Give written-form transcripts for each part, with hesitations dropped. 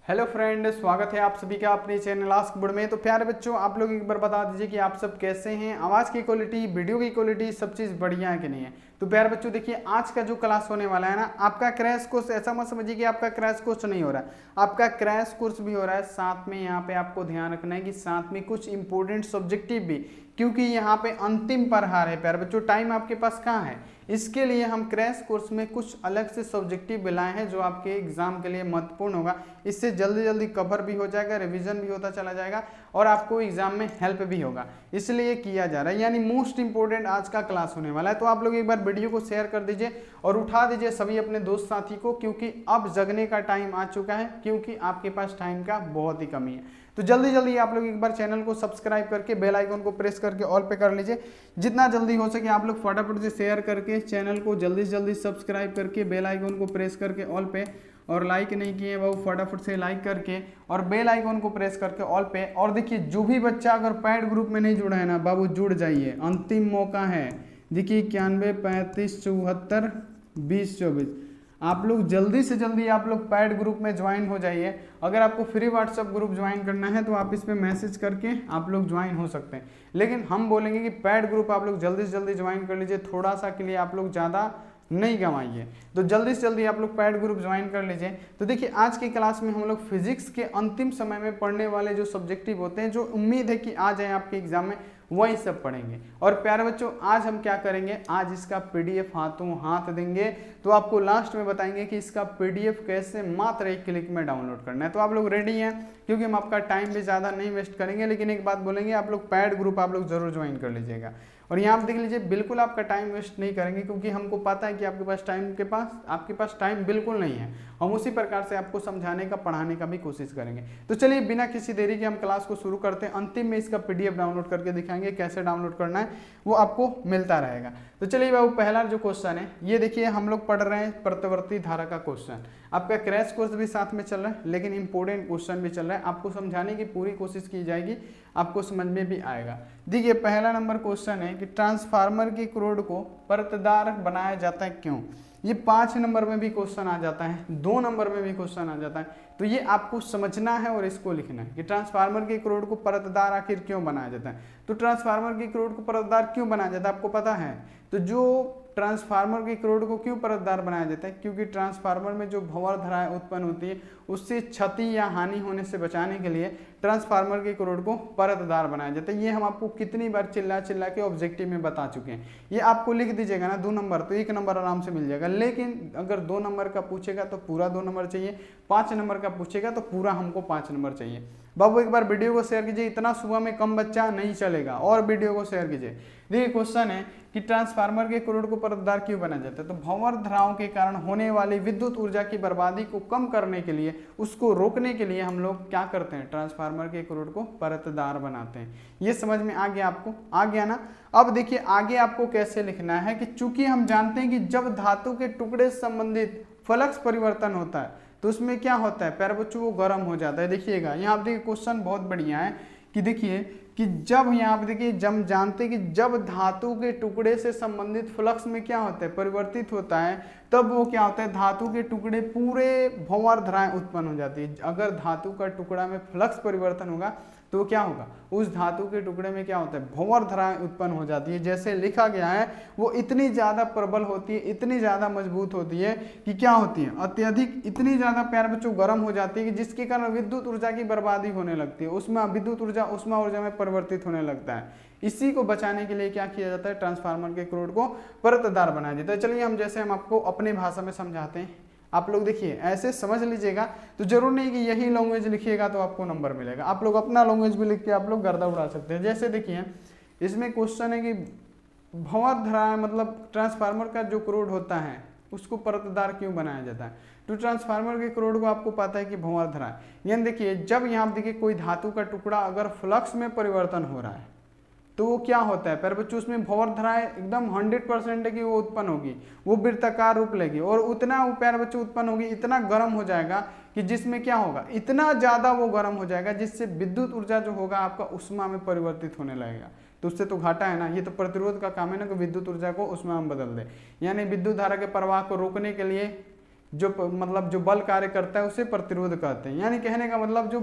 Hello friend, स्वागत है आप सभी का अपने चैनल आस्क बोर्ड में। तो प्यारे बच्चों, आप लोग एक बार बता दीजिए कि आप सब कैसे हैं। आवाज़ की क्वालिटी, वीडियो की क्वालिटी, सब चीज़ बढ़िया है कि नहीं है। तो प्यारे बच्चों देखिए, आज का जो क्लास होने वाला है ना, आपका क्रैश कोर्स, ऐसा मत समझिए कि आपका क्रैश कोर्स नहीं हो रहा है। आपका क्रैश कोर्स भी हो रहा है, साथ में यहाँ पे आपको ध्यान रखना है कि साथ में कुछ इंपॉर्टेंट सब्जेक्टिव भी, क्योंकि यहाँ पे अंतिम प्रहार है प्यारे बच्चों। टाइम आपके पास कहाँ है, इसके लिए हम क्रैश कोर्स में कुछ अलग से सब्जेक्टिव लाए हैं जो आपके एग्जाम के लिए महत्वपूर्ण होगा। इससे जल्दी जल्दी कवर भी हो जाएगा, रिवीजन भी होता चला जाएगा और आपको एग्जाम में हेल्प भी होगा, इसलिए किया जा रहा है। यानी मोस्ट इंपोर्टेंट आज का क्लास होने वाला है। तो आप लोग एक बार वीडियो को शेयर कर दीजिए और उठा दीजिए सभी अपने दोस्त साथी को, क्योंकि अब जगने का टाइम आ चुका है, क्योंकि आपके पास टाइम का बहुत ही कमी है। तो जल्दी जल्दी आप लोग एक बार चैनल को सब्सक्राइब करके बेल आइकन को प्रेस करके ऑल पे कर लीजिए। जितना जल्दी हो सके आप लोग फटाफट से शेयर करके चैनल को जल्दी से जल्दी सब्सक्राइब करके बेल आइकन को प्रेस करके ऑल पे, और लाइक नहीं किए वो फटाफट से लाइक करके और बेल आइकन को प्रेस करके ऑल पे। और देखिए, जो भी बच्चा अगर पैड ग्रुप में नहीं जुड़ा है ना बाबू, जुड़ जाइए, अंतिम मौका है। देखिए 91 35 74 20 24, आप लोग जल्दी से जल्दी आप लोग पैड ग्रुप में ज्वाइन हो जाइए। अगर आपको फ्री व्हाट्सएप ग्रुप ज्वाइन करना है तो आप इस पे मैसेज करके आप लोग ज्वाइन हो सकते हैं, लेकिन हम बोलेंगे कि पैड ग्रुप आप लोग जल्दी से जल्दी ज्वाइन कर लीजिए। थोड़ा सा के लिए आप लोग ज़्यादा नहीं गंवाइए, तो जल्दी से जल्दी आप लोग पैड ग्रुप ज्वाइन कर लीजिए। तो देखिए, आज की क्लास में हम लोग फिजिक्स के अंतिम समय में पढ़ने वाले जो सब्जेक्टिव होते हैं, जो उम्मीद है कि आ जाए आपके एग्जाम में, वही सब पढ़ेंगे। और प्यारे बच्चों, आज हम क्या करेंगे, आज इसका पीडीएफ हाथों हाथ देंगे। तो आपको लास्ट में बताएंगे कि इसका पीडीएफ कैसे मात्र एक क्लिक में डाउनलोड करना है। तो आप लोग रेडी हैं, क्योंकि हम आपका टाइम भी ज़्यादा नहीं वेस्ट करेंगे। लेकिन एक बात बोलेंगे, आप लोग पैड ग्रुप आप लोग जरूर ज्वाइन कर लीजिएगा। और यहाँ आप देख लीजिए, बिल्कुल आपका टाइम वेस्ट नहीं करेंगे, क्योंकि हमको पता है कि आपके पास टाइम बिल्कुल नहीं है। हम उसी प्रकार से आपको समझाने का, पढ़ाने का भी कोशिश करेंगे। तो चलिए बिना किसी देरी के हम क्लास को शुरू करते हैं। अंतिम में इसका पीडीएफ डाउनलोड करके दिखाएंगे, कैसे डाउनलोड करना है वो आपको मिलता रहेगा। तो चलिए बाबू, पहला जो क्वेश्चन है ये देखिए, हम लोग पढ़ रहे हैं प्रतिवर्ती धारा का क्वेश्चन। आपका क्रैश कोर्स भी साथ में चल रहा है, लेकिन इंपॉर्टेंट क्वेश्चन भी चल रहा है। आपको समझाने की पूरी कोशिश की जाएगी, आपको समझ में भी आएगा। देखिए, पहला नंबर क्वेश्चन है कि ट्रांसफार्मर की रॉड को परतदार बनाया जाता है क्यों। ये 5 नंबर में भी क्वेश्चन आ जाता है, 2 नंबर में भी क्वेश्चन आ जाता है। तो ये आपको समझना है और इसको लिखना है कि ट्रांसफार्मर की रॉड को परतदार आखिर क्यों बनाया जाता है। तो ट्रांसफार्मर की रॉड को परतदार क्यों बनाया जाता है आपको पता है। तो जो ट्रांसफार्मर की रॉड को क्यों परतदार बनाया जाता है, क्योंकि ट्रांसफार्मर में जो भंवर धाराएं उत्पन्न होती है उससे क्षति या हानि होने से बचाने के लिए ट्रांसफार्मर की रॉड को परतदार बनाया जाता है। ये हम आपको कितनी बार चिल्ला चिल्ला के ऑब्जेक्टिव में बता चुके हैं। ये आपको लिख दीजिएगा ना 2 नंबर, तो 1 नंबर आराम से मिल जाएगा। लेकिन अगर 2 नंबर का पूछेगा तो पूरा 2 नंबर चाहिए, 5 नंबर का पूछेगा तो पूरा हमको 5 नंबर चाहिए। बाबू एक बार वीडियो को शेयर कीजिए, इतना सुबह में कम बच्चा नहीं चलेगा, और वीडियो को शेयर कीजिए। देखिए, क्वेश्चन है कि ट्रांसफार्मर के रॉड को परतदार क्यों बनाया जाता है। तो भंवर धाराओं के कारण होने वाली विद्युत ऊर्जा की बर्बादी को कम करने के लिए, उसको रोकने के लिए हम लोग क्या करते हैं, ट्रांसफार्मर के रॉड को परतदार बनाते हैं। ये समझ में आ गया आपको, आ गया ना। अब देखिए आगे आपको कैसे लिखना है कि चूंकि हम जानते हैं कि जब धातु के टुकड़े से संबंधित फ्लक्स परिवर्तन होता है तो उसमें क्या होता है प्यारे बच्चों, वो गर्म हो जाता है। देखिएगा यहाँ आप देखिए, क्वेश्चन बहुत बढ़िया है कि देखिए कि जब यहाँ पे देखिए, जब जानते हैं कि जब धातु के टुकड़े से संबंधित फ्लक्स में क्या होता है, परिवर्तित होता है, तब वो क्या होता है, धातु के टुकड़े पूरे भंवर धाराएं उत्पन्न हो जाती है। अगर धातु का टुकड़ा में फ्लक्स परिवर्तन होगा तो क्या होगा, उस धातु के टुकड़े में क्या होता है, भंवर धाराएं उत्पन्न हो जाती है। जैसे लिखा गया है, वो इतनी ज्यादा प्रबल होती है, इतनी ज्यादा मजबूत होती है कि क्या होती है, अत्यधिक इतनी ज्यादा प्यारे बच्चों गर्म हो जाती है कि जिसके कारण विद्युत ऊर्जा की बर्बादी होने लगती है, उसमें विद्युत ऊर्जा उष्मा ऊर्जा में परिवर्तित होने लगता है। इसी को बचाने के लिए क्या किया जाता है, ट्रांसफार्मर के रॉड को परतदार बनाया जाता है। चलिए हम आपको अपने भाषा में समझाते हैं, आप लोग देखिए ऐसे समझ लीजिएगा। तो जरूर नहीं कि यही लैंग्वेज लिखिएगा तो आपको नंबर मिलेगा, आप लोग अपना लैंग्वेज भी लिख के आप लोग गर्दा उड़ा सकते हैं। जैसे देखिए, इसमें क्वेश्चन है कि भंवर धारा, मतलब ट्रांसफार्मर का जो रॉड होता है उसको परतदार क्यों बनाया जाता है। तो ट्रांसफार्मर के रॉड को आपको पता है कि भंवर धारा, यानी देखिए जब यहाँ देखिए कोई धातु का टुकड़ा अगर फ्लक्स में परिवर्तन हो रहा है तो वो क्या होता है पर बच्चों, उसमें भंवर धाराएं एकदम 100% है कि वो उत्पन्न होगी, वो वृत्ताकार रूप लेगी और उतना वो प्यारे बच्चों उत्पन्न होगी, इतना गर्म हो जाएगा कि जिसमें क्या होगा, इतना ज्यादा वो गर्म हो जाएगा जिससे विद्युत ऊर्जा जो होगा आपका उष्मा में परिवर्तित होने लगेगा। तो उससे तो घाटा है ना, ये तो प्रतिरोध का काम है ना कि विद्युत ऊर्जा को उष्मा में बदल दे। यानी विद्युत धारा के प्रवाह को रोकने के लिए मतलब जो बल कार्य करता है उसे प्रतिरोध कहते हैं। यानी कहने का मतलब जो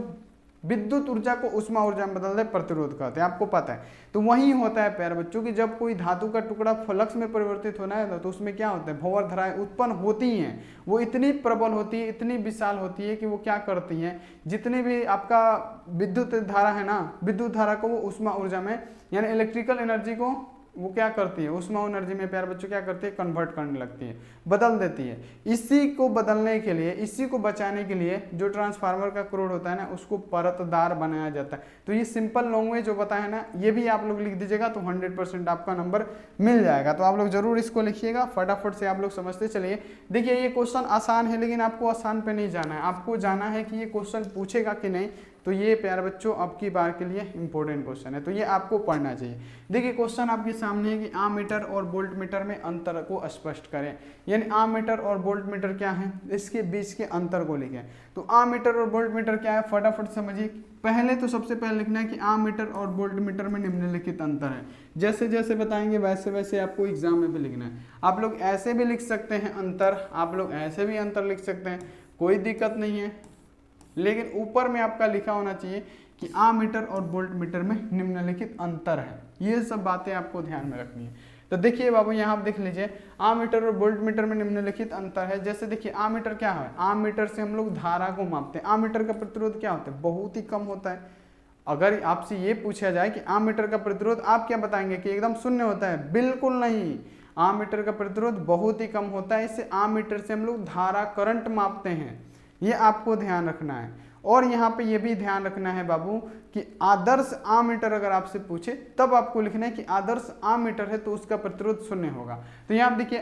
विद्युत ऊर्जा को उष्मा ऊर्जा में बदल दे प्रतिरोध कहते हैं, आपको पता है। तो वही होता है प्यारे बच्चों कि जब कोई धातु का टुकड़ा फ्लक्स में परिवर्तित होना है तो उसमें क्या होता है, भंवर धाराएं उत्पन्न होती हैं। वो इतनी प्रबल होती है, इतनी विशाल होती है कि वो क्या करती हैं, जितनी भी आपका विद्युत धारा है ना, विद्युत धारा को वो उष्मा ऊर्जा में यानी इलेक्ट्रिकल एनर्जी को वो क्या करती है, उष्मा एनर्जी में प्यारे बच्चों क्या करती है, कन्वर्ट करने लगती है, बदल देती है। इसी को बदलने के लिए, इसी को बचाने के लिए जो ट्रांसफार्मर का कोड होता है ना, उसको परतदार बनाया जाता है। तो ये सिंपल लैंग्वेज जो बताया है ना, ये भी आप लोग लिख दीजिएगा तो 100% आपका नंबर मिल जाएगा। तो आप लोग जरूर इसको लिखिएगा, फटाफट से आप लोग समझते चलिए। देखिए ये क्वेश्चन आसान है, लेकिन आपको आसान पे नहीं जाना है, आपको जाना है कि ये क्वेश्चन पूछेगा कि नहीं। तो ये प्यारे बच्चों अब की बार के लिए इंपॉर्टेंट क्वेश्चन है, तो ये आपको पढ़ना चाहिए। देखिए क्वेश्चन आपके सामने है कि आममीटर और वोल्ट मीटर में अंतर को स्पष्ट करें। यानी आममीटर और वोल्ट मीटर क्या है, इसके बीच के अंतर को लिखें। तो आममीटर और वोल्ट मीटर क्या है, फटाफट समझिए। पहले तो सबसे पहले लिखना है कि आममीटर और वोल्ट मीटर में निम्नलिखित अंतर है। जैसे जैसे बताएंगे वैसे वैसे आपको एग्जाम में भी लिखना है। आप लोग ऐसे भी लिख सकते हैं अंतर, आप लोग ऐसे भी अंतर लिख सकते हैं, कोई दिक्कत नहीं है, लेकिन ऊपर में आपका लिखा होना चाहिए कि आममीटर और वोल्ट मीटर में निम्नलिखित अंतर है। ये सब बातें आपको ध्यान में रखनी है। तो देखिए बाबू यहाँ आप देख लीजिए, आममीटर और वोल्ट मीटर में निम्नलिखित अंतर है। जैसे देखिए आममीटर क्या है, आममीटर से हम लोग धारा को मापते हैं। आममीटर का प्रतिरोध क्या होता है, बहुत ही कम होता है। अगर आपसे ये पूछा जाए कि आममीटर का प्रतिरोध, आप क्या बताएंगे कि एकदम शून्य होता है? बिल्कुल नहीं, आममीटर का प्रतिरोध बहुत ही कम होता है। इससे आममीटर से हम लोग धारा करंट मापते हैं, ये आपको ध्यान रखना है। और यहाँ पे ये भी ध्यान रखना है बाबू कि आदर्श आममीटर अगर आपसे पूछे तब आपको लिखना है कि आदर्श आममीटर है तो उसका प्रतिरोध शून्य होगा। तो यहाँ आप देखिए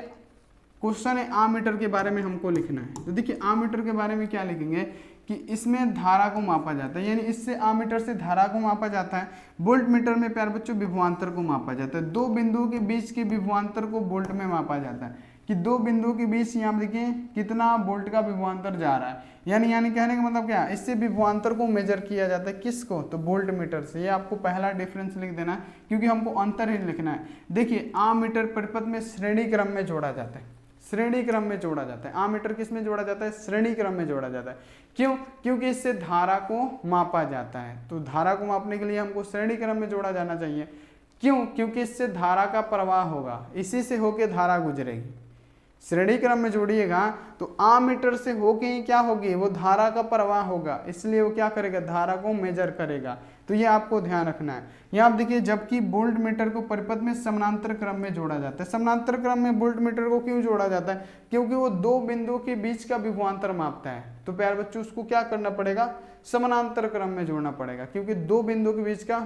क्वेश्चन है आममीटर के बारे में हमको लिखना है। तो देखिए आममीटर के बारे में क्या लिखेंगे कि इसमें धारा को मापा जाता है, यानी इससे आममीटर से धारा को मापा जाता है। वोल्ट मीटर में प्यारे बच्चों विभवांतर को मापा जाता है। दो बिंदुओं के बीच के विभवांतर को वोल्ट में मापा जाता है कि दो बिंदुओं के बीच यहाँ देखिए कितना वोल्ट का विभवांतर जा रहा है। यानी कहने का मतलब क्या, इससे विभवांतर को मेजर किया जाता है, किसको, तो वोल्ट मीटर से। ये आपको पहला डिफरेंस लिख देना है क्योंकि हमको अंतर ही लिखना है। देखिए आममीटर परिपथ में श्रेणी क्रम में जोड़ा जाता है, श्रेणी क्रम में जोड़ा जाता है। आममीटर किस में जोड़ा जाता है, श्रेणी क्रम में जोड़ा जाता है। क्यों, क्योंकि इससे धारा को मापा जाता है। तो धारा को मापने के लिए हमको श्रेणी क्रम में जोड़ा जाना चाहिए। क्यों, क्योंकि इससे धारा का प्रवाह होगा, इसी से होके धारा गुजरेगी। श्रेणी क्रम में जोड़िएगा तो आममीटर से होके ही क्या होगी, वो धारा का प्रवाह होगा, इसलिए वो क्या करेगा, धारा को मेजर करेगा। तो ये आपको ध्यान रखना है। यहाँ आप देखिए जबकि वोल्ट मीटर को परिपथ में समानांतर क्रम में जोड़ा जाता है। समानांतर क्रम में वोल्ट मीटर को क्यों जोड़ा जाता है, क्योंकि वो दो बिंदुओं के बीच का विभवांतर मापता है। तो प्यारे बच्चों उसको क्या करना पड़ेगा, समानांतर क्रम में जोड़ना पड़ेगा, क्योंकि दो बिंदुओं के बीच का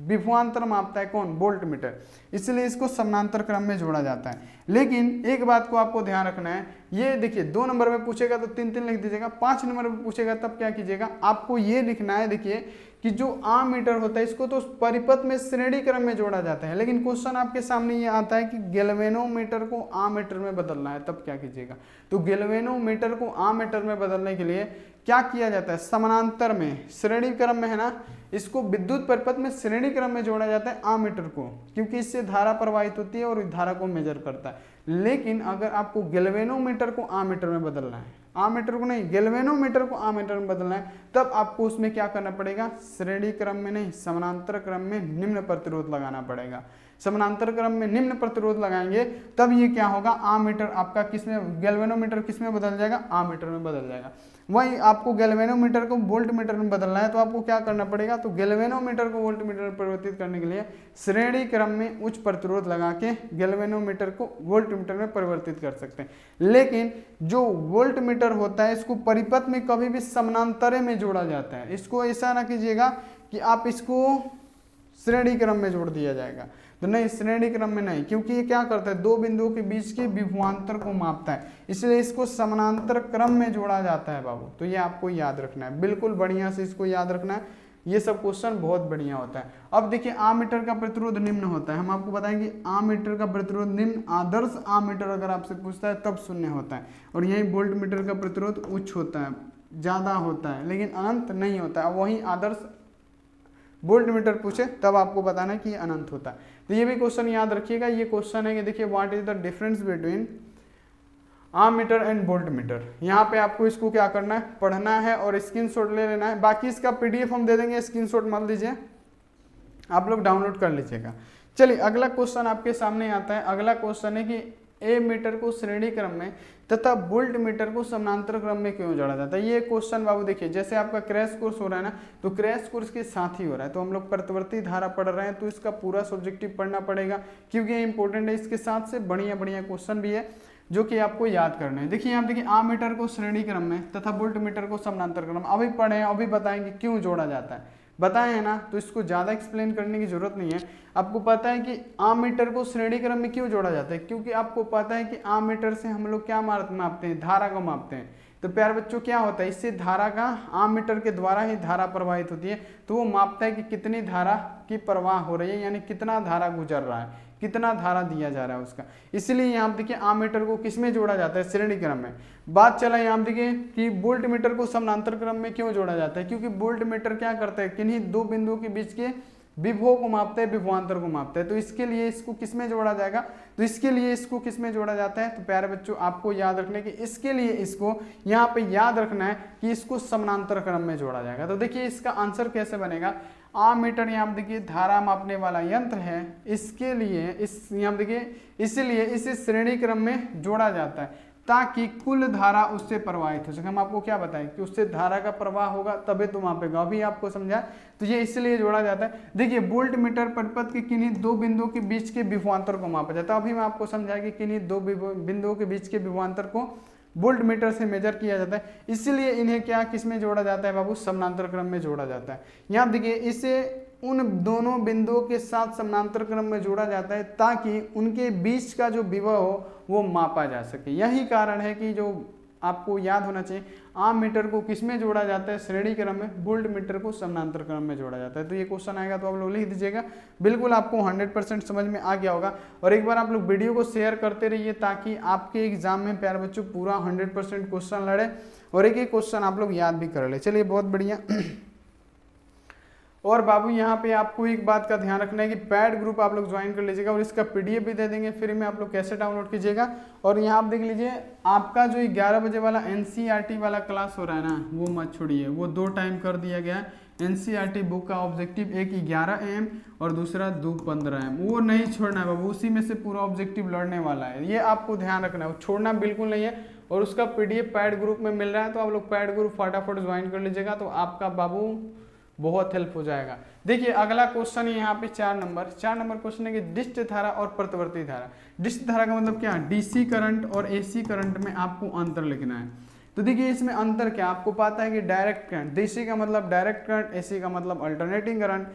विभवांतर मापता है कौन, वोल्ट मीटर, इसलिए इसको समानांतर क्रम में जोड़ा जाता है। लेकिन एक बात को आपको ध्यान रखना है, ये देखिए 2 नंबर में पूछेगा तो 3 लिख दीजिएगा, 5 नंबर में पूछेगा तब क्या कीजिएगा, आपको ये लिखना है देखिए कि जो आममीटर होता है इसको तो परिपथ में श्रेणी क्रम में जोड़ा जाता है। लेकिन क्वेश्चन आपके सामने ये आता है कि गैल्वेनोमीटर को आममीटर में बदलना है, तब क्या कीजिएगा। तो गैल्वेनोमीटर को आममीटर में बदलने के लिए क्या किया जाता है, समानांतर में, श्रेणी क्रम में है ना, इसको विद्युत परिपथ में श्रेणी क्रम में जोड़ा जाता है आममीटर को, क्योंकि इससे धारा प्रवाहित होती है और धारा को मेजर करता है। लेकिन अगर आपको गैल्वेनोमीटर को आममीटर में बदलना है, आममीटर को नहीं, गैल्वेनोमीटर को आममीटर में बदलना है, तब आपको उसमें क्या करना पड़ेगा, श्रेणी क्रम में नहीं, समानांतर क्रम में निम्न प्रतिरोध लगाना पड़ेगा। समानांतर क्रम में निम्न प्रतिरोध लगाएंगे तब ये क्या होगा, आममीटर आपका किसमें, गैल्वेनोमीटर किसमें बदल जाएगा, आममीटर में बदल जाएगा। वही आपको गैल्वेनोमीटर को वोल्ट मीटर में बदलना है तो आपको क्या करना पड़ेगा, तो गैल्वेनोमीटर को वोल्ट मीटर में परिवर्तित करने के लिए श्रेणी क्रम में उच्च प्रतिरोध लगा के गैल्वेनोमीटर को वोल्ट मीटर में परिवर्तित कर सकते हैं। लेकिन जो वोल्ट मीटर होता है इसको परिपथ में कभी भी समानांतर में जोड़ा जाता है। इसको ऐसा ना कीजिएगा कि आप इसको श्रेणी क्रम में जोड़ दिया जाएगा, तो नहीं, श्रेणी क्रम में नहीं, क्योंकि ये क्या करता है, दो बिंदुओं के बीच के विभवांतर को मापता है, इसलिए इसको समानांतर क्रम में जोड़ा जाता है बाबू। तो ये आपको याद रखना है, बिल्कुल बढ़िया से इसको याद रखना है। ये सब क्वेश्चन बहुत बढ़िया होता है। अब देखिए आममीटर का प्रतिरोध निम्न होता है, हम आपको बताएंगे आममीटर का प्रतिरोध निम्न, आदर्श आममीटर अगर आपसे पूछता है तब शून्य होता है, और यही वोल्ट मीटर का प्रतिरोध उच्च होता है, ज्यादा होता है, लेकिन अनंत नहीं होता है। वही आदर्श वोल्ट मीटर पूछे तब आपको बताना है कि ये अनंत होता है। तो ये भी क्वेश्चन याद रखिएगा। ये क्वेश्चन है कि देखिए what is the difference between ammeter and volt meter. यहाँ पे आपको इसको क्या करना है, पढ़ना है और स्क्रीनशॉट ले लेना है। बाकी इसका पीडीएफ हम दे देंगे, स्क्रीनशॉट मत लीजिए, आप लोग डाउनलोड कर लीजिएगा। चलिए अगला क्वेश्चन आपके सामने आता है। अगला क्वेश्चन है कि ए मीटर को श्रेणी क्रम में तथा वोल्ट मीटर को समानांतर क्रम में क्यों जोड़ा जाता है। ये क्वेश्चन बाबू देखिए, जैसे आपका क्रैश कोर्स हो रहा है ना, तो क्रैश कोर्स के साथ ही हो रहा है। तो हम लोग प्रतिवर्ती धारा पढ़ रहे हैं, तो इसका पूरा सब्जेक्टिव पढ़ना पड़ेगा क्योंकि ये इंपॉर्टेंट है। इसके साथ से बढ़िया बढ़िया क्वेश्चन भी है जो कि आपको याद करना है। देखिए यहाँ देखिए, आमीटर को श्रेणी क्रम में तथा वोल्ट मीटर को समानांतर क्रम, अभी पढ़े अभी बताएंगे क्यों जोड़ा जाता है, बताए हैं ना, तो इसको ज़्यादा एक्सप्लेन करने की जरूरत नहीं है। आपको पता है कि आमीटर को श्रेणी क्रम में क्यों जोड़ा जाता है, क्योंकि आपको पता है कि आमीटर से हम लोग क्या मापते हैं, धारा को मापते हैं। तो प्यारे बच्चों क्या होता है, इससे धारा का आमीटर के द्वारा ही धारा प्रवाहित होती है, तो वो मापता है कि कितनी धारा की प्रवाह हो रही है, यानी कितना धारा गुजर रहा है, कितना धारा दिया जा रहा है उसका। इसलिए यहाँ देखिए आमीटर को किस में जोड़ा जाता है, श्रेणी क्रम में। बात चला यहाँ देखिए कि वोल्ट मीटर को समानांतर क्रम में क्यों जोड़ा जाता है, क्योंकि वोल्ट मीटर क्या करता है, किन्हीं दो बिंदुओं के बीच के विभव को मापता है, विभवांतर को मापता है। तो इसके लिए इसको किस में जोड़ा जाएगा, तो इसके लिए इसको किस में जोड़ा जाता है, तो प्यारे बच्चों आपको याद रखने की, इसके लिए इसको यहाँ पे याद रखना है कि इसको समानांतर क्रम में जोड़ा जाएगा। तो देखिए इसका आंसर कैसे बनेगा, आमीटर यहाँ देखिए धारा मापने वाला यंत्र है, इसके लिए इस यहाँ देखिए इसलिए इसे श्रेणी क्रम में जोड़ा जाता है ताकि कुल धारा उससे प्रवाहित हो सके। हम आपको क्या बताएं कि उससे धारा का प्रवाह होगा तभी तो मापेगा, अभी आपको समझा, तो ये इसलिए जोड़ा जाता है। देखिए वोल्ट मीटर परिपथ के किन्हीं दो बिंदुओं के बीच के विभवांतर को मापा जाता है। अभी मैं आपको समझाया कि किन्हीं दो बिंदुओं के बीच के विभवांतर को वोल्ट मीटर से मेजर किया जाता है, इसलिए इन्हें क्या किस में जोड़ा जाता है बाबू, समानांतर क्रम में जोड़ा जाता है। यहाँ देखिए इसे उन दोनों बिंदुओं के साथ समानांतर क्रम में जोड़ा जाता है ताकि उनके बीच का जो विभव हो वो मापा जा सके। यही कारण है कि जो आपको याद होना चाहिए, आम मीटर को किस में जोड़ा जाता है, श्रेणी क्रम में, वोल्ट मीटर को समानांतर क्रम में जोड़ा जाता है। तो ये क्वेश्चन आएगा तो आप लोग लिख दीजिएगा, बिल्कुल आपको 100% समझ में आ गया होगा। और एक बार आप लोग वीडियो को शेयर करते रहिए ताकि आपके एग्जाम में प्यारे बच्चों पूरा 100% क्वेश्चन लड़े और एक एक क्वेश्चन आप लोग याद भी कर ले। चलिए बहुत बढ़िया। और बाबू यहाँ पे आपको एक बात का ध्यान रखना है कि पैड ग्रुप आप लोग ज्वाइन कर लीजिएगा और इसका पीडीएफ भी दे देंगे फ्री में, आप लोग कैसे डाउनलोड कीजिएगा। और यहाँ आप देख लीजिए आपका जो 11 बजे वाला एनसीईआरटी वाला क्लास हो रहा है ना, वो मत छोड़िए, वो 2 टाइम कर दिया गया है। एनसीईआरटी बुक का ऑब्जेक्टिव एक 11 AM और दूसरा 2:15 AM, वो नहीं छोड़ना है बाबू, उसी में से पूरा ऑब्जेक्टिव लड़ने वाला है, ये आपको ध्यान रखना है, छोड़ना बिल्कुल नहीं है। और उसका पीडीएफ पैड ग्रुप में मिल रहा है, तो आप लोग पैड ग्रुप फटाफट ज्वाइन कर लीजिएगा, तो आपका बाबू बहुत हेल्प हो जाएगा। देखिए अगला क्वेश्चन है यहाँ पे 4 नंबर क्वेश्चन है कि डिस्च धारा और प्रतिवर्ती धारा। डिस्च धारा का मतलब क्या, डीसी करंट और एसी करंट में आपको अंतर लिखना है। तो देखिए इसमें अंतर क्या, आपको पता है कि डायरेक्ट करंट, डीसी का मतलब डायरेक्ट करंट, एसी का मतलब अल्टरनेटिंग करंट।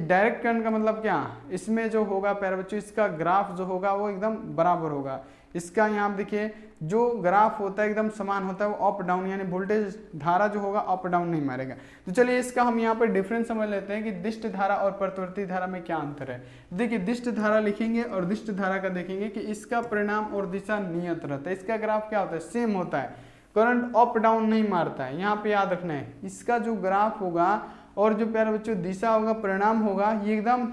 डायरेक्ट करंट का मतलब क्या, इसमें जो होगा प्यारे बच्चों, इसका ग्राफ जो होगा वो एकदम बराबर होगा। इसका यहाँ देखिए जो ग्राफ होता है एकदम समान होता है, वो अप डाउन, यानी वोल्टेज धारा जो होगा अप डाउन नहीं मारेगा। तो चलिए इसका हम यहाँ पर डिफरेंस समझ लेते हैं कि डिस्च धारा और प्रतिवर्ती धारा में क्या अंतर है। देखिए डिस्च धारा लिखेंगे और डिस्च धारा का देखेंगे कि इसका परिणाम और दिशा नियत रहता है, इसका ग्राफ क्या होता है, सेम होता है, करंट अप डाउन नहीं मारता है। यहाँ पे याद रखना है, इसका जो ग्राफ होगा और जो प्यारे बच्चों दिशा होगा, परिणाम होगा, ये एकदम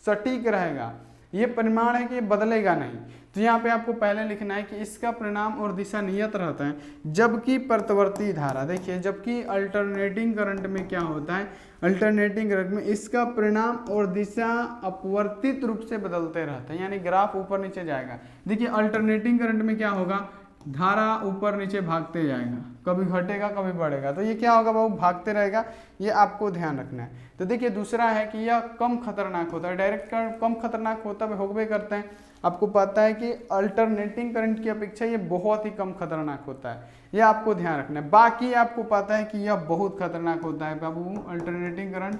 सटीक रहेगा, ये परिमाण है कि ये बदलेगा नहीं। तो यहाँ पे आपको पहले लिखना है कि इसका परिणाम और दिशा नियत रहता है, जबकि प्रतिवर्ती धारा, देखिए जबकि अल्टरनेटिंग करंट में क्या होता है, अल्टरनेटिंग करंट में इसका परिणाम और दिशा अपवर्तित रूप से बदलते रहते हैं, यानी ग्राफ ऊपर नीचे जाएगा। देखिए अल्टरनेटिंग करंट में क्या होगा, धारा ऊपर नीचे भागते जाएगा, कभी घटेगा कभी बढ़ेगा, तो ये क्या होगा बाबू, भागते रहेगा, ये आपको ध्यान रखना है। तो देखिए दूसरा है कि यह कम खतरनाक होता है, डायरेक्ट करंट कम खतरनाक होता है, होबे करते हैं, आपको पता है कि अल्टरनेटिंग करंट की अपेक्षा ये बहुत ही कम खतरनाक होता है, ये आपको ध्यान रखना है। बाकी आपको पता है कि यह बहुत खतरनाक होता है बाबू, अल्टरनेटिंग करंट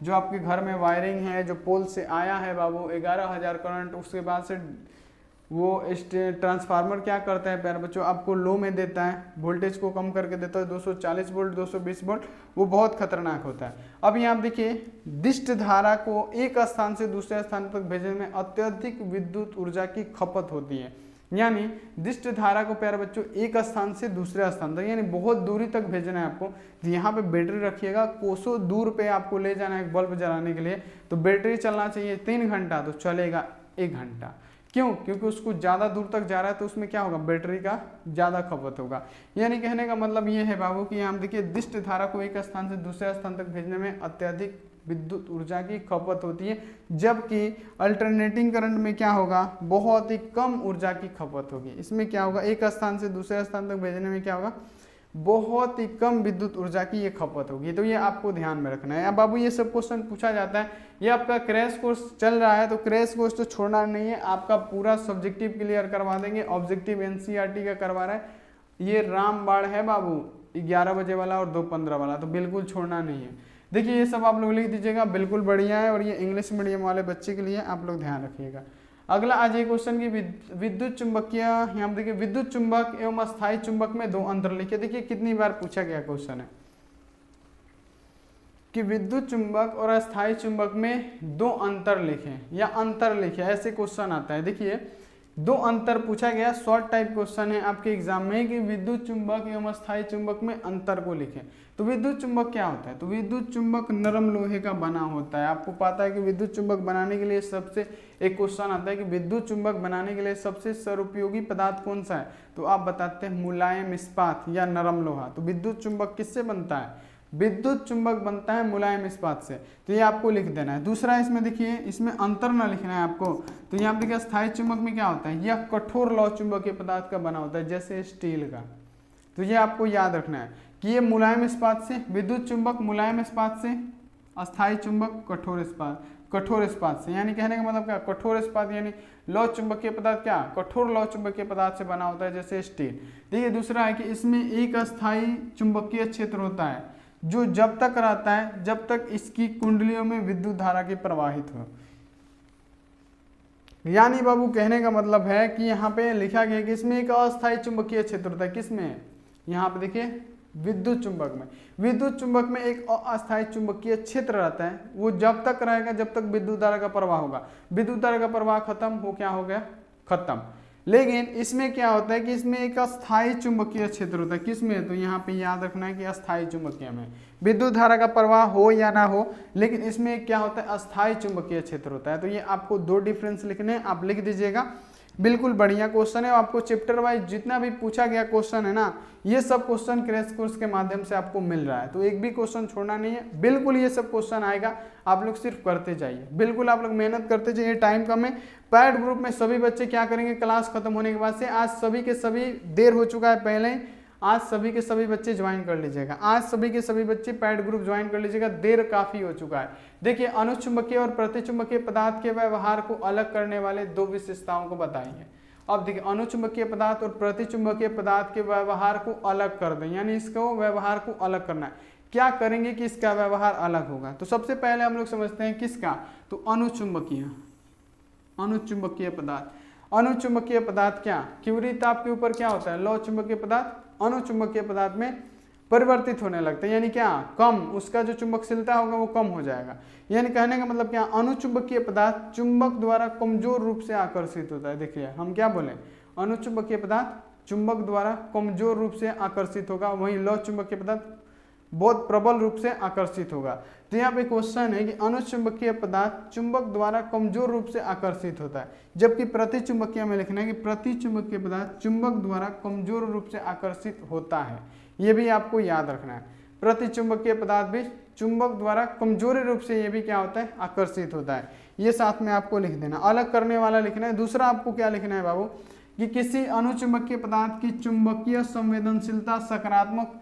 जो आपके घर में वायरिंग है, जो पोल से आया है बाबू 11,000 करंट, उसके बाद से वो ट्रांसफार्मर क्या करता है प्यारे बच्चों, आपको लो में देता है, वोल्टेज को कम करके देता है 240 वोल्ट 220 वोल्ट, वो बहुत खतरनाक होता है। अब यहाँ देखिए डिस्च धारा को एक स्थान से दूसरे स्थान तक भेजने में अत्यधिक विद्युत ऊर्जा की खपत होती है, यानी डिस्च धारा को प्यारे बच्चों एक स्थान से दूसरे स्थान तक, यानी बहुत दूरी तक भेजना है आपको। तो यहाँ पे बैटरी रखिएगा, कोसों दूर पे आपको ले जाना है बल्ब जलाने के लिए, तो बैटरी चलना चाहिए 3 घंटा, तो चलेगा 1 घंटा। क्यों? क्योंकि उसको ज़्यादा दूर तक जा रहा है तो उसमें क्या होगा, बैटरी का ज़्यादा खपत होगा। यानी कहने का मतलब ये है बाबू कि यहाँ देखिए दिष्ट धारा को एक स्थान से दूसरे स्थान तक भेजने में अत्यधिक विद्युत ऊर्जा की खपत होती है, जबकि अल्टरनेटिंग करंट में क्या होगा, बहुत ही कम ऊर्जा की खपत होगी। इसमें क्या होगा, एक स्थान से दूसरे स्थान तक भेजने में क्या होगा, बहुत ही कम विद्युत ऊर्जा की ये खपत होगी। तो ये आपको ध्यान में रखना है। अब बाबू ये सब क्वेश्चन पूछा जाता है, ये आपका क्रैश कोर्स चल रहा है तो क्रैश कोर्स तो छोड़ना नहीं है, आपका पूरा सब्जेक्टिव क्लियर करवा देंगे। ऑब्जेक्टिव एनसीईआरटी का करवा रहा है, ये रामबाण है बाबू 11 बजे वाला और 2:15 वाला, तो बिल्कुल छोड़ना नहीं है। देखिए ये सब आप लोग लिख दीजिएगा, बिल्कुल बढ़िया है। और ये इंग्लिश मीडियम वाले बच्चे के लिए आप लोग ध्यान रखिएगा। अगला आज ये क्वेश्चन की विद्युत चुंबकीय, यहाँ देखिए विद्युत चुंबक एवं अस्थायी चुंबक में दो अंतर लिखे। देखिए कितनी बार पूछा गया क्वेश्चन है कि विद्युत चुंबक और अस्थायी चुंबक में दो अंतर लिखें या अंतर लिखें, ऐसे क्वेश्चन आता है। देखिए दो अंतर पूछा गया, शॉर्ट टाइप क्वेश्चन है आपके एग्जाम में कि विद्युत चुंबक एवं अस्थायी चुंबक में अंतर को लिखें। तो विद्युत चुंबक क्या होता है, तो विद्युत चुंबक नरम लोहे का बना होता है। आपको पता है कि विद्युत चुंबक बनाने के लिए सबसे एक क्वेश्चन आता है कि विद्युत चुंबक बनाने के लिए सबसे सर्वोपयोगी पदार्थ कौन सा है, तो आप बताते हैं मुलायम इस्पात या नरम लोहा। तो विद्युत चुंबक किससे बनता है, विद्युत चुंबक बनता है मुलायम इस्पात से। तो ये आपको लिख देना है। दूसरा इसमें देखिए, इसमें अंतर ना लिखना है आपको। तो यहाँ देखिए अस्थायी चुंबक में क्या होता है, यह कठोर लौह चुंबकीय पदार्थ का बना होता है, जैसे स्टील का। तो ये आपको याद रखना है कि ये मुलायम इस्पात से, विद्युत चुंबक मुलायम इस्पात से, अस्थायी चुंबक कठोर इस्पात से। यानी कहने का मतलब क्या, कठोर इस्पात यानी लौह चुंबकीय पदार्थ क्या, कठोर लौह चुंबकीय पदार्थ से बना होता है, जैसे स्टील। देखिए दूसरा है कि इसमें एक अस्थायी चुंबकीय क्षेत्र होता है जो जब तक रहता है जब तक इसकी कुंडलियों में विद्युत धारा की प्रवाहित हो। यानी बाबू कहने का मतलब है कि यहाँ पे लिखा गया कि इसमें एक अस्थायी चुंबकीय क्षेत्र होता है। किसमें, यहाँ पे देखिए विद्युत चुंबक में। विद्युत चुंबक में एक अस्थायी चुंबकीय क्षेत्र रहता है, वो जब तक रहेगा जब तक विद्युत धारा का प्रवाह होगा। विद्युत धारा का प्रवाह खत्म हो, क्या हो गया, खत्म। लेकिन इसमें क्या होता है कि इसमें एक अस्थायी चुंबकीय क्षेत्र होता है। किसमें, तो यहाँ पे याद रखना है कि अस्थायी चुंबकीय में विद्युत धारा का प्रवाह हो या ना हो, लेकिन इसमें क्या होता है, अस्थायी चुंबकीय क्षेत्र होता है। तो ये आपको दो डिफरेंस लिखने हैं, आप लिख दीजिएगा। बिल्कुल बढ़िया क्वेश्चन है। आपको चैप्टर वाइज जितना भी पूछा गया क्वेश्चन है ना, ये सब क्वेश्चन क्रैश कोर्स के माध्यम से आपको मिल रहा है, तो एक भी क्वेश्चन छोड़ना नहीं है। बिल्कुल ये सब क्वेश्चन आएगा, आप लोग सिर्फ करते जाइए, बिल्कुल आप लोग मेहनत करते जाइए। टाइम कम है। पैड ग्रुप में सभी बच्चे क्या करेंगे, क्लास खत्म होने के बाद से, आज सभी के सभी देर हो चुका है पहले ही, आज सभी के सभी बच्चे ज्वाइन कर लीजिएगा। आज सभी के सभी बच्चे पैड ग्रुप ज्वाइन कर लीजिएगा, देर काफी हो चुका है। देखिए अनुचुंबकीय और प्रतिचुंबकीय पदार्थ के व्यवहार को अलग करने वाले दो विशेषताओं को बताइए। अब देखिए अनुचुंबकीय पदार्थ और प्रतिचुंबकीय पदार्थ के व्यवहार को अलग कर दें, यानी इसको व्यवहार को अलग करना है। क्या करेंगे कि इसका व्यवहार अलग होगा, तो सबसे पहले हम लोग समझते हैं किसका, तो अनुचुंबकीय पदार्थ। अनुचुंबकीय पदार्थ क्या, क्यूरी ताप के ऊपर क्या होता है, लौह चुंबकीय पदार्थ अनुचुंबकीय पदार्थ में परिवर्तित होने लगता है, यानी क्या, कम, उसका जो चुंबकशीलता होगा वो कम हो जाएगा। यानी कहने का मतलब क्या, अनुचुंबकीय पदार्थ चुंबक द्वारा कमजोर रूप से आकर्षित होता है। देखिए हम क्या बोले, अनुचुंबकीय पदार्थ चुंबक द्वारा कमजोर रूप से आकर्षित होगा, वहीं लौह चुंबकीय पदार्थ बहुत प्रबल रूप से आकर्षित होगा। तो यहाँ पे क्वेश्चन है कि अनुचुंबकीय पदार्थ चुंबक द्वारा कमजोर रूप से आकर्षित होता है, जबकि प्रतिचुंबकीय में लिखना है कि प्रतिचुंबकीय पदार्थ चुंबक द्वारा कमजोर रूप से आकर्षित होता है। ये भी आपको याद रखना है, प्रतिचुंबकीय पदार्थ भी चुंबक द्वारा कमजोर रूप से ये भी क्या होता है, आकर्षित होता है। ये साथ में आपको लिख देना, अलग करने वाला लिखना है। दूसरा आपको क्या लिखना है बाबू, कि किसी अनुचुंबकीय पदार्थ की चुंबकीय संवेदनशीलता सकारात्मक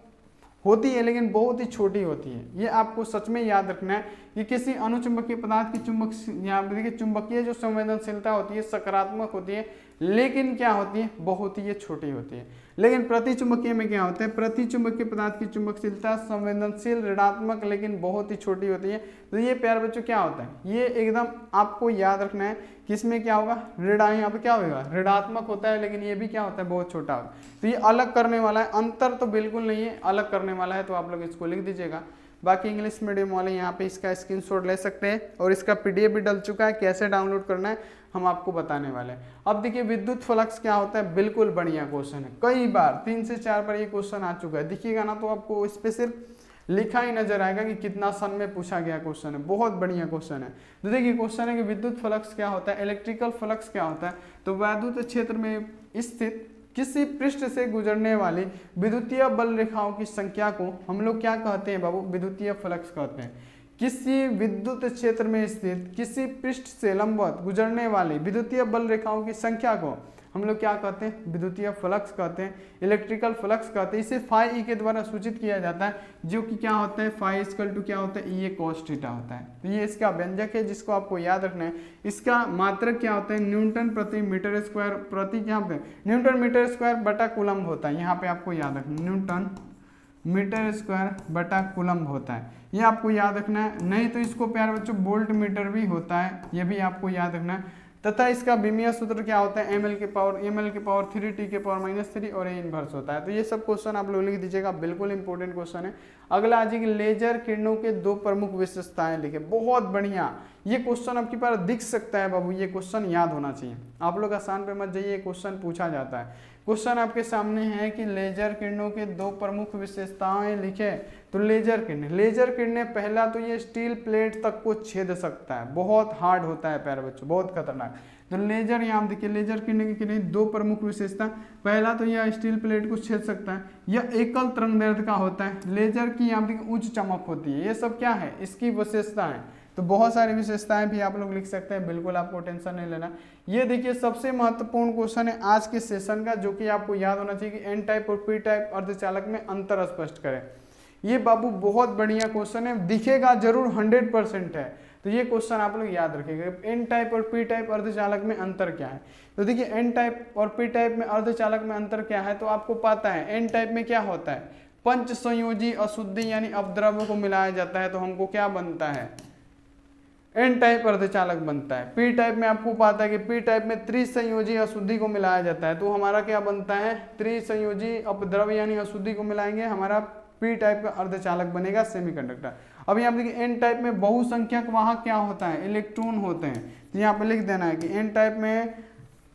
होती है लेकिन बहुत ही छोटी होती है। ये आपको सच में याद रखना है कि किसी अनुचुंबकीय पदार्थ की यहाँ देखिए चुंबकीय जो संवेदनशीलता होती है सकारात्मक होती है, लेकिन क्या होती है, बहुत ही ये छोटी होती है। लेकिन प्रतिचुंबकीय में क्या होता है, प्रतिचुंबकीय पदार्थ की चुंबकशीलता संवेदनशील ऋणात्मक लेकिन बहुत ही छोटी होती है। तो ये प्यारे बच्चों क्या होता है, ये एकदम आपको याद रखना है कि इसमें क्या होगा, यहाँ पे क्या होगा, ऋणात्मक होता है, लेकिन ये भी क्या होता है, बहुत छोटा होता है। तो ये अलग करने वाला है, अंतर तो बिल्कुल नहीं है, अलग करने वाला है, तो आप लोग इसको लिख दीजिएगा। बाकी इंग्लिश मीडियम वाले यहाँ पे इसका स्क्रीनशॉट ले सकते हैं, और इसका पीडीएफ भी डल चुका है, कैसे डाउनलोड करना है हम आपको बताने वाले हैं। अब देखिए विद्युत फ्लक्स क्या होता है, बिल्कुल बढ़िया क्वेश्चन है, कई बार 3 से 4 बार ये क्वेश्चन आ चुका है, दिखिएगा ना तो आपको इस पे सिर्फ लिखा ही नजर आएगा कि कितना सन में पूछा गया क्वेश्चन है। बहुत बढ़िया क्वेश्चन है। तो देखिए क्वेश्चन है कि विद्युत फ्लक्स क्या होता है, इलेक्ट्रिकल फ्लक्स क्या होता है। तो वैद्युत क्षेत्र में स्थित किसी पृष्ठ से गुजरने वाली विद्युतीय बल रेखाओं की संख्या को हम लोग क्या कहते हैं बाबू, विद्युतीय फ्लक्स कहते हैं। किसी विद्युत क्षेत्र में स्थित किसी पृष्ठ से लंबवत गुजरने वाली विद्युतीय बल रेखाओं की संख्या को हम लोग क्या कहते हैं, विद्युतीय फ्लक्स कहते हैं, इलेक्ट्रिकल फ्लक्स कहते हैं। इसे फाई ई के द्वारा सूचित किया जाता है, जो कि क्या होता है, फाई इक्वल टू क्या होता है, ये cos थीटा होता है। तो ये इसका व्यंजक है जिसको आपको याद रखना है। इसका मात्रक क्या होता है, न्यूटन प्रति मीटर स्क्वायर प्रति क्या होता है, न्यूटन मीटर स्क्वायर बटा कूलम्ब होता है। यहाँ पे आपको याद रखना न्यूटन मीटर स्क्वायर बटा कूलम्ब होता है, ये आपको याद रखना है। नहीं तो इसको प्यारे बच्चों वोल्ट मीटर भी होता है, ये भी आपको याद रखना है। तथा इसका विमीय सूत्र क्या होता है, ml के पावर 3 t के पावर -3 और a इनवर्स होता है। तो ये सब क्वेश्चन आप लोग लिख दीजिएगा, बिल्कुल इंपॉर्टेंट क्वेश्चन है। अगला आ जाएगी लेजर किरणों के 2 प्रमुख विशेषताएं लिखे। बहुत बढ़िया, ये क्वेश्चन आपके पास दिख सकता है बाबू, ये क्वेश्चन याद होना चाहिए। आप लोग आसान पे मत जाइए, ये क्वेश्चन पूछा जाता है। क्वेश्चन आपके सामने है कि लेजर किरणों के 2 प्रमुख विशेषताएं लिखे। तो लेजर किरणें पहला तो ये स्टील प्लेट तक को छेद सकता है, बहुत हार्ड होता है प्यारे बच्चों, बहुत खतरनाक। तो लेजर यहाँ देखिए, लेजर किरणें की 2 प्रमुख विशेषता, पहला तो यह स्टील प्लेट को छेद सकता है, यह एकल तरंगदैर्ध्य का होता है, लेजर की यहाँ देखिए उच्च चमक होती है। ये सब क्या है, इसकी विशेषता है। तो बहुत सारी विशेषताएं भी आप लोग लिख सकते हैं, बिल्कुल आपको टेंशन नहीं लेना। ये देखिए सबसे महत्वपूर्ण क्वेश्चन है आज के सेशन का, जो कि आपको याद होना चाहिए कि एन टाइप और पी टाइप अर्धचालक में अंतर स्पष्ट करें। ये बाबू बहुत बढ़िया क्वेश्चन है, दिखेगा जरूर 100% है। तो ये क्वेश्चन आप लोग याद रखिएगा, एन टाइप और पी टाइप अर्धचालक में अंतर क्या है। तो देखिए एन टाइप और पी टाइप में अर्धचालक में अंतर क्या है, तो आपको पता है एन टाइप में क्या होता है, पंच संयोजी अशुद्धि यानी अपद्रव्य को मिलाया जाता है, तो हमको क्या बनता है, एन टाइप अर्धचालक बनता है। पी टाइप में आपको पता है कि पी टाइप में त्रिसंयोजी अशुद्धि को मिलाया जाता है, तो हमारा क्या बनता है, त्रिसंयोजी अपद्रव्य यानी अशुद्धि को मिलाएंगे, हमारा पी टाइप का अर्धचालक बनेगा सेमीकंडक्टर। अब यहाँ पे देखिए एन टाइप में बहुसंख्यक वाहक क्या होता है, इलेक्ट्रॉन होते हैं। तो यहाँ पे लिख देना है कि एन टाइप में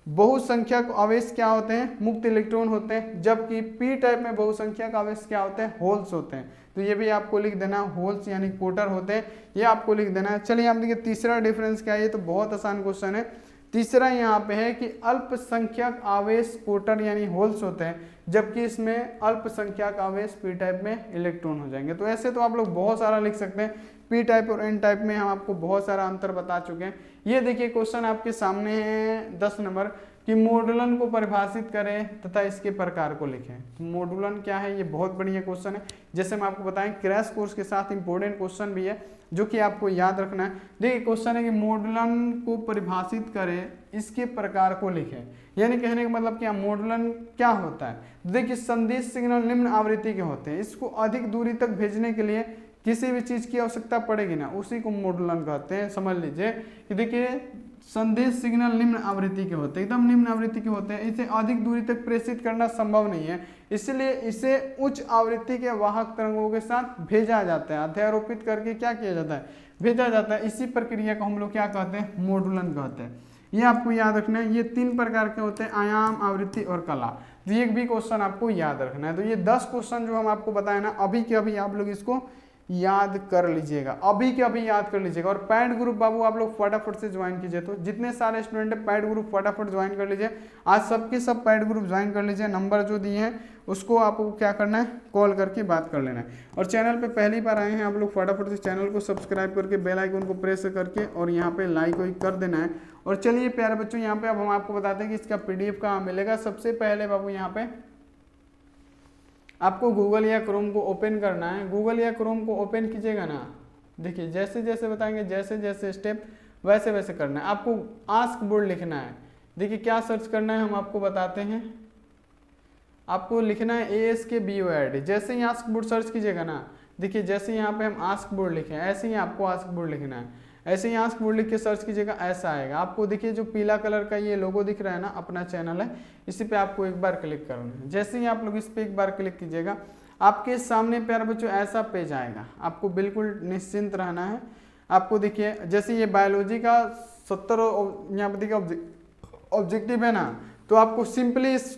बहुसंख्यक आवेश क्या होते हैं, मुक्त इलेक्ट्रॉन होते हैं, जबकि पी टाइप में बहुसंख्यक आवेश क्या होते हैं, होल्स होते हैं। तो ये भी आपको लिख देना, होल्स यानी कोटर होते हैं, ये आपको लिख देना है। चलिए आप देखिए तीसरा डिफरेंस क्या है, ये तो बहुत आसान क्वेश्चन है। तीसरा यहाँ पे है कि अल्पसंख्यक आवेश कोटर यानी होल्स होते हैं, जबकि इसमें अल्पसंख्यक आवेश पी टाइप में इलेक्ट्रॉन हो जाएंगे। तो ऐसे तो आप लोग बहुत सारा लिख सकते हैं, पी टाइप और एन टाइप में हम आपको बहुत सारा अंतर बता चुके हैं। ये देखिए क्वेश्चन आपके सामने है 10 नंबर कि मॉडुलन को परिभाषित करें तथा इसके प्रकार को लिखें। तो मॉडुलन क्या है, ये बहुत बढ़िया क्वेश्चन है, जैसे हम आपको बताएं क्रैश कोर्स के साथ इंपॉर्टेंट क्वेश्चन भी है, जो कि आपको याद रखना है। देखिए क्वेश्चन है कि मॉडुलन को परिभाषित करें, इसके प्रकार को लिखें। यानी कहने का मतलब क्या, मॉडुलन क्या होता है। देखिए संदेश सिग्नल निम्न आवृत्ति के होते हैं, इसको अधिक दूरी तक भेजने के लिए किसी भी चीज की आवश्यकता पड़ेगी ना, उसी को मॉडुलन कहते हैं। समझ लीजिए कि देखिए संदेश सिग्नल निम्न आवृत्ति के होते हैं, एकदम निम्न आवृत्ति के होते हैं, इसे अधिक दूरी तक प्रेषित करना संभव नहीं है, इसलिए इसे उच्च आवृत्ति के वाहक तरंगों के साथ भेजा जाता है, अध्यारोपित करके क्या किया जाता है, भेजा जाता है। इसी प्रक्रिया को हम लोग क्या कहते हैं, मॉडुलन कहते हैं। ये आपको याद रखना है। ये 3 प्रकार के होते हैं, आयाम, आवृत्ति और कला। तो ये भी क्वेश्चन आपको याद रखना है। तो ये 10 क्वेश्चन जो हम आपको बताए ना, अभी के अभी आप लोग इसको याद कर लीजिएगा, अभी के अभी याद कर लीजिएगा। और पैड ग्रुप बाबू आप लोग फटाफट से ज्वाइन कीजिए। तो जितने सारे स्टूडेंट है पैड ग्रुप फटाफट ज्वाइन कर लीजिए, आज सबके सब पैड ग्रुप ज्वाइन कर लीजिए। नंबर जो दिए हैं उसको आपको क्या करना है, कॉल करके बात कर लेना है। और चैनल पे पहली बार आए हैं आप लोग, फटाफट से चैनल को सब्सक्राइब करके बेल आइकन को प्रेस करके और यहाँ पे लाइक कर देना है। और चलिए प्यारे बच्चों, यहाँ पे अब हम आपको बताते हैं कि इसका PDF कहाँ मिलेगा। सबसे पहले बाबू यहाँ पे आपको गूगल या क्रोम को ओपन करना है। गूगल या क्रोम को ओपन कीजिएगा ना, देखिए जैसे जैसे बताएंगे, जैसे जैसे स्टेप वैसे वैसे करना है। आपको आस्क बोर्ड लिखना है। देखिए क्या सर्च करना है हम आपको बताते हैं। आपको लिखना है ASKBORD। जैसे ही आस्क बोर्ड सर्च कीजिएगा ना, देखिए जैसे यहाँ पे हम आस्क बोर्ड लिखे हैं, ऐसे ही आपको आस्क बोर्ड लिखना है। ऐसे ही आस्क बोर्ड लिख के सर्च कीजिएगा, ऐसा आएगा। आपको देखिए जो पीला कलर का ये लोगो दिख रहा है ना, अपना चैनल है, इसी पे आपको एक बार क्लिक करना है। जैसे ही आप लोग इस पे एक बार क्लिक कीजिएगा, आपके सामने प्यारे बच्चों ऐसा पेज आएगा। आपको बिल्कुल निश्चिंत रहना है। आपको देखिए जैसे ये बायोलॉजी का 70 यहाँ पे देखिए ऑब्जेक्टिव है ना, तो आपको सिंपली इस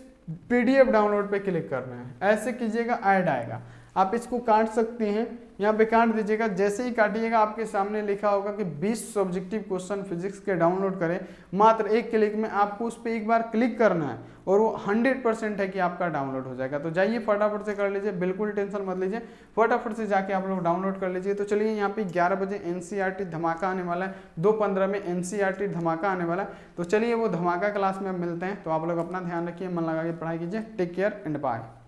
PDF डाउनलोड पे क्लिक करना है। ऐसे कीजिएगा, ऐड आएगा। आप इसको काट सकते हैं, यहाँ पे काट दीजिएगा। जैसे ही काटिएगा आपके सामने लिखा होगा कि 20 सब्जेक्टिव क्वेश्चन फिजिक्स के डाउनलोड करें। मात्र एक क्लिक में आपको उस पर एक बार क्लिक करना है और वो 100% है कि आपका डाउनलोड हो जाएगा। तो जाइए फटाफट से कर लीजिए, बिल्कुल टेंशन मत लीजिए, फटाफट से जाके आप लोग डाउनलोड कर लीजिए। तो चलिए यहाँ पे 11 बजे NCERT धमाका आने वाला है, 2:15 में NCERT धमाका आने वाला है। तो चलिए वो धमाका क्लास में मिलते हैं। तो आप लोग अपना ध्यान रखिए, मन लगा के पढ़ाई कीजिए। Take care and bye.